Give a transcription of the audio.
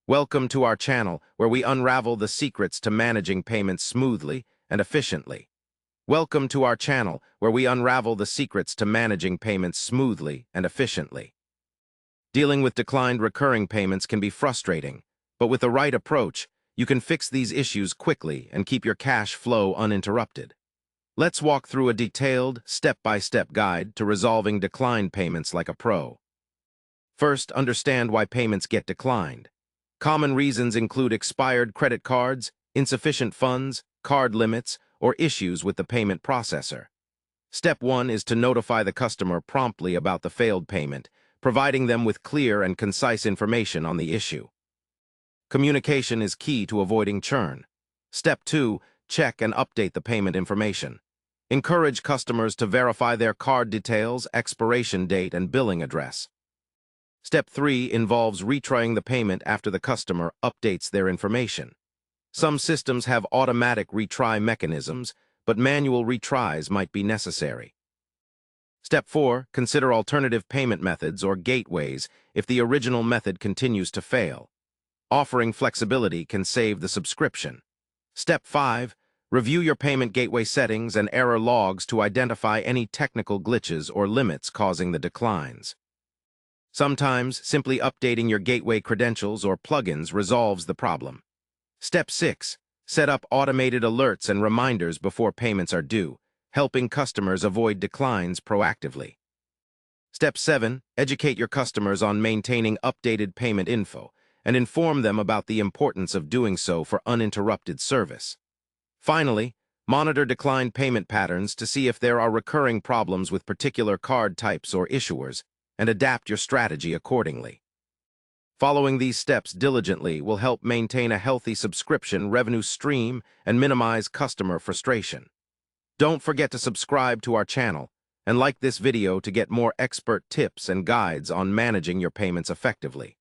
Welcome to our channel, where we unravel the secrets to managing payments smoothly and efficiently. Welcome to our channel, where we unravel the secrets to managing payments smoothly and efficiently. Dealing with declined recurring payments can be frustrating, but with the right approach, you can fix these issues quickly and keep your cash flow uninterrupted. Let's walk through a detailed, step-by-step guide to resolving declined payments like a pro. First, understand why payments get declined. Common reasons include expired credit cards, insufficient funds, card limits, or issues with the payment processor. Step 1 is to notify the customer promptly about the failed payment, providing them with clear and concise information on the issue. Communication is key to avoiding churn. Step 2, check and update the payment information. Encourage customers to verify their card details, expiration date, and billing address. Step 3 involves retrying the payment after the customer updates their information. Some systems have automatic retry mechanisms, but manual retries might be necessary. Step 4, consider alternative payment methods or gateways if the original method continues to fail. Offering flexibility can save the subscription. Step 5, review your payment gateway settings and error logs to identify any technical glitches or limits causing the declines. Sometimes, simply updating your gateway credentials or plugins resolves the problem. Step 6, set up automated alerts and reminders before payments are due, helping customers avoid declines proactively. Step 7, educate your customers on maintaining updated payment info and inform them about the importance of doing so for uninterrupted service. Finally, monitor declined payment patterns to see if there are recurring problems with particular card types or issuers, and adapt your strategy accordingly. Following these steps diligently will help maintain a healthy subscription revenue stream and minimize customer frustration. Don't forget to subscribe to our channel and like this video to get more expert tips and guides on managing your payments effectively.